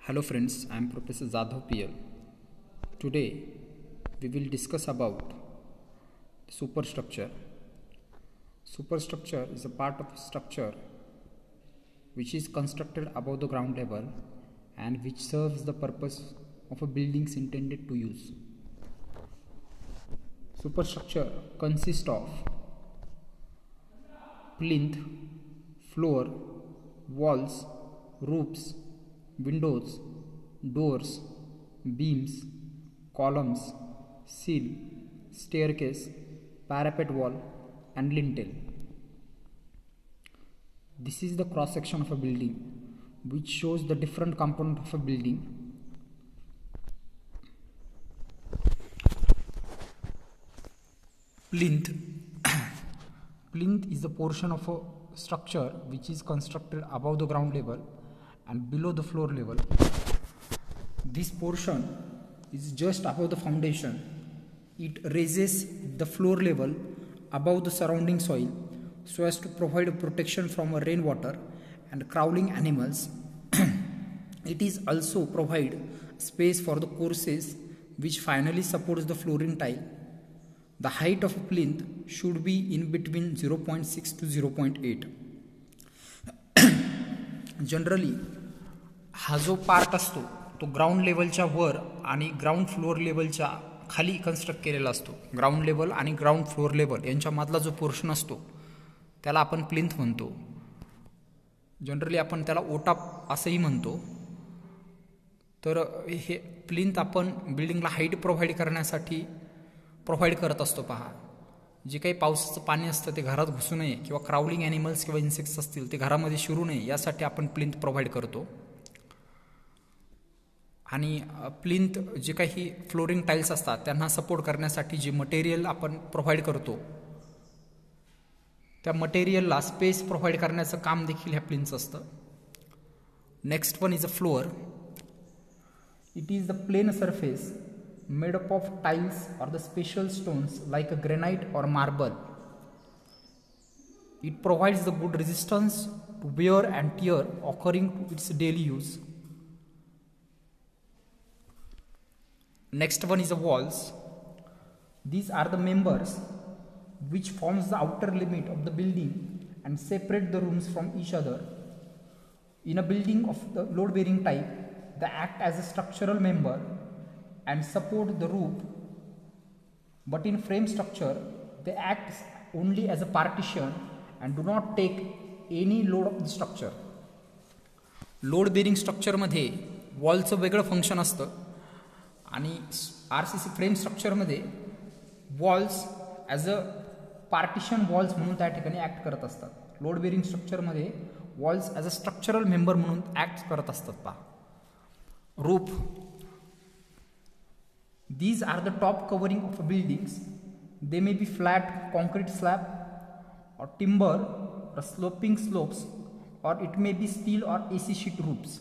Hello friends, I am Professor Jadhav PL. Today we will discuss about superstructure. Superstructure is a part of a structure which is constructed above the ground level and which serves the purpose of a buildings intended to use. Superstructure consists of plinth, floor, walls, roofs, windows, doors, beams, columns, sill, staircase, parapet wall, and lintel. This is the cross section of a building which shows the different components of a building. Plinth. Plinth is the portion of a structure which is constructed above the ground level and below the floor level. This portion is just above the foundation. It raises the floor level above the surrounding soil so as to provide protection from rainwater and crawling animals. It is also provide space for the courses which finally supports the flooring tile. The height of a plinth should be in between 0.6 to 0.8. Generally हा जो part असतो तो ground लेवलच्या वर आणि ground floor लेवलच्या खाली construct केलेला असतो. Ground level आणि ग्राउंड फ्लोअर लेवल यांच्यामधला जो पोर्शन असतो त्याला आपण प्लिंथ म्हणतो. जनरली आपण त्याला ओटा असंही म्हणतो. तर हे प्लिंथ आपण बिल्डिंगला हाईट प्रोव्हाइड करण्यासाठी प्रोव्हाइड करत असतो. पहा, जे काही पावसाचं पाणी असतं ते घरात घुसू नये किंवा क्राउलिंग ॲनिमल्स किंवा इन्सेक्ट्स असतील ते घरामध्ये शिरू नये यासाठी आपण प्लिंथ प्रोव्हाइड करतो. आणि प्लिंथ जे काही फ्लोरिंग टाईल्स असतात त्यांना सपोर्ट करण्यासाठी जे मटेरियल आपण प्रोव्हाइड करतो त्या मटेरियलला स्पेस प्रोव्हाइड करण्याचं काम देखील ह्या प्लिंथचं असतं. Next one is a floor. It is the plane surface made up of tiles or the special stones like a granite or marble. It provides the good resistance to wear and tear occurring to its daily use. Next one is the walls. These are the members which forms the outer limit of the building and separate the rooms from each other. In a building of the load bearing type, they act as a structural member and support the roof, but in frame structure they act only as a partition and do not take any load of the structure. Load bearing स्ट्रक्चरमध्ये वॉलचं वेगळं function असतं आणि RCC frame स्ट्रक्चरमध्ये walls as a partition walls म्हणून त्या ठिकाणी act करत असतात. लोड बेरिंग स्ट्रक्चरमध्ये walls as a structural member म्हणून ॲक्ट करत असतात. पहा, roof. These are the top covering of buildings. They may be flat concrete slab or timber or sloping slopes, or it may be steel or AC sheet roofs.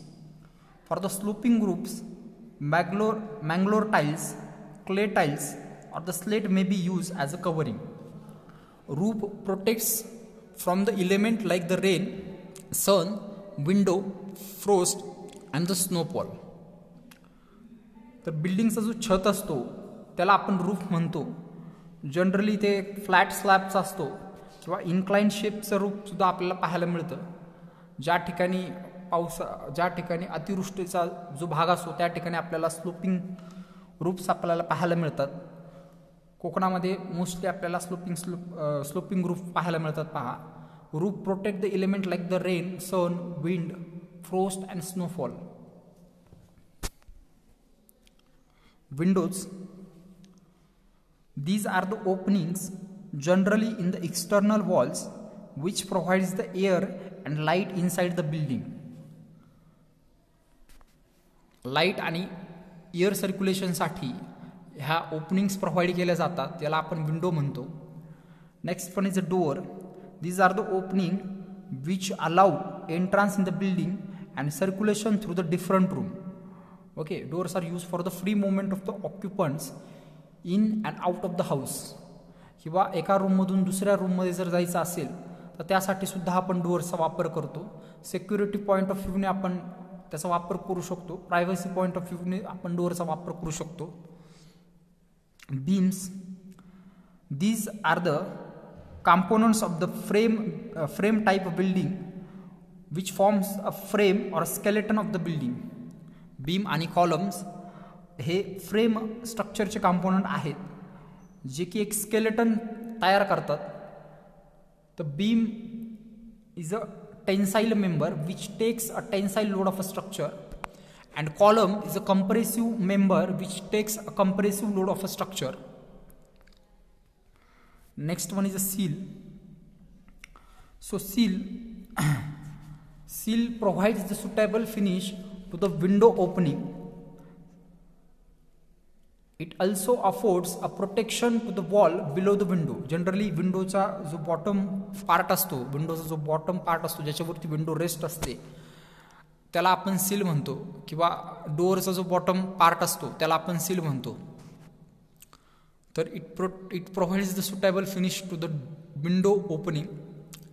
For the sloping roofs, manglore tiles, clay tiles or the slate may be used as a covering. Roof protects from the element like the rain, sun, window, frost and the snowfall. तर बिल्डिंगचा जो छत असतो त्याला आपण roof म्हणतो. Generally ते flat स्लॅबचा असतो किंवा इन्क्लाइन शेपचं रूफसुद्धा आपल्याला पाहायला मिळतं. ज्या ठिकाणी अतिवृष्टीचा जो भाग असतो त्या ठिकाणी आपल्याला स्लोपिंग रूफ्स आपल्याला पाहायला मिळतात. कोकणामध्ये मोस्टली आपल्याला स्लोपिंग रूफ पाहायला मिळतात. पहा, roof protect the element like the rain, sun, wind, frost and snowfall. Windows. These are the openings generally in the external walls which provides the air and light inside the building. Light आणि air सर्क्युलेशनसाठी ह्या openings provide केल्या जातात, याला आपण window म्हणतो. Next one is a door. These are the opening which allow entrance in the building and circulation through the different room. Okay, doors are used for the free movement of the occupants in and out of the house. किंवा एका रूममधून दुसऱ्या रूममध्ये जर जायचं असेल तर त्यासाठी सुद्धा आपण डोअर्सचा वापर करतो. सिक्युरिटी पॉईंट ऑफ व्ह्यूने आपण त्याचा वापर करू शकतो. प्रायव्हसी पॉईंट ऑफ व्ह्यूने आपण डोअरचा वापर करू शकतो. Beams, these are the components of the frame type of building which forms a frame or skeleton of the building. Beam आणि कॉलम्स हे फ्रेम स्ट्रक्चरचे कॉम्पोनंट आहेत जे की एक स्केलेटन तयार करतात. The beam is a tensile member which takes a tensile load of a structure, and column is a compressive member which takes a compressive load of a structure. Next one is a seal. So seal provides the suitable finish to the window opening. It also affords a protection to the wall below the window. Generally विंडोचा जो bottom part असतो, विंडोचा जो bottom part असतो ज्याच्यावरती window rest असते त्याला आपण सील म्हणतो, किंवा डोअरचा जो बॉटम पार्ट असतो त्याला आपण सील म्हणतो. तर it provides the suitable finish to the window opening.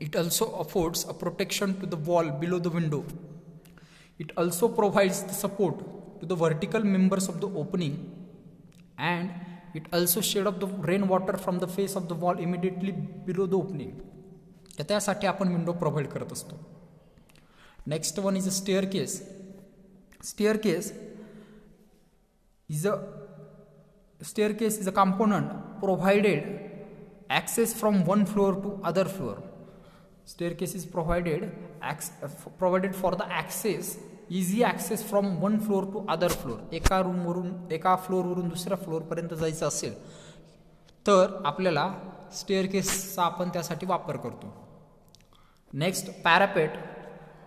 It also affords a protection to the wall below the window. It also provides the support to the vertical members of the opening, and it also shed off the rainwater from the face of the wall immediately below the opening. त्यासाठी आपण window provide करत असतो. Next one is a staircase. Staircase is a component provided access from one floor to other floor. Staircase is provided for the easy access from one floor to other floor. एका फ्लोअरवरून दुसऱ्या फ्लोअरपर्यंत जायचं असेल तर आपल्याला स्टेअरकेसचा आपण त्यासाठी वापर करतो. Next, parapet.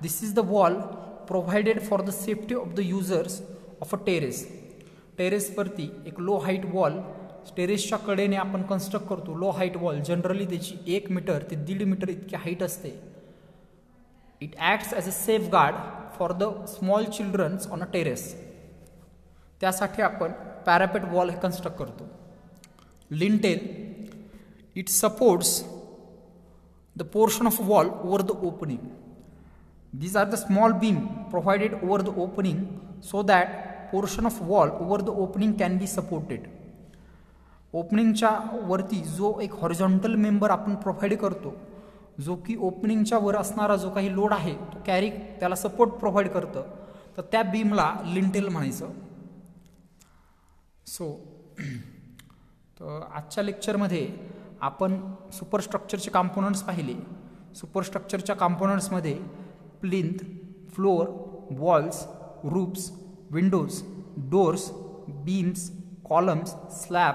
This is the wall provided for the safety of the users of a terrace. टेरेसवरती एक लो हाईट वॉल टेरेसच्या कडेने आपण कन्स्ट्रक्ट करतो. लो हाईट वॉल जनरली त्याची 1 मीटर ते 1.5 मीटर इतकी हाईट असते. It acts as a safeguard for the small childrens on a terrace. त्यासाठी आपण पॅरापेट वॉल हे कन्स्ट्रक्ट करतो. Lintel. It supports the portion of wall over the opening. These are the small beam provided over the opening so that portion of wall over the opening can be supported. ओपनिंगच्या वरती जो एक horizontal member आपण provide करतो जो की ओपनिंगच्या वर असणारा जो काही लोड आहे तो त्याला सपोर्ट प्रोव्हाइड करतं, तर त्या बीमला लिंटेल म्हणायचं. तर आजच्या लेक्चरमध्ये आपण सुपरस्ट्रक्चरचे कॉम्पोनंट्स पाहिले. सुपरस्ट्रक्चरच्या कॉम्पोनंट्समध्ये plinth, floor, walls, roofs, windows, doors, beams, columns, slab,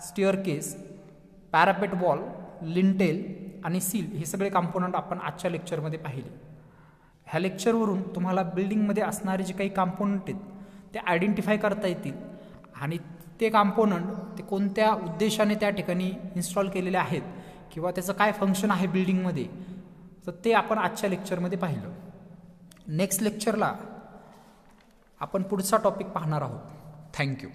staircase, parapet wall, lintel आणि सील हे सगळे कॉम्पोनंट आपण आजच्या लेक्चरमध्ये पाहिले. ह्या लेक्चरवरून तुम्हाला बिल्डिंगमध्ये असणारे जे काही कॉम्पोनंट आहेत ते आयडेंटिफाय करता येतील आणि ते कॉम्पोनंट ते कोणत्या उद्देशाने त्या ठिकाणी इन्स्टॉल केलेले आहेत किंवा त्याचं काय फंक्शन आहे बिल्डिंगमध्ये, तर ते आपण आजच्या लेक्चरमध्ये पाहिलं. नेक्स्ट लेक्चरला आपण पुढचा टॉपिक पाहणार आहोत. थँक्यू.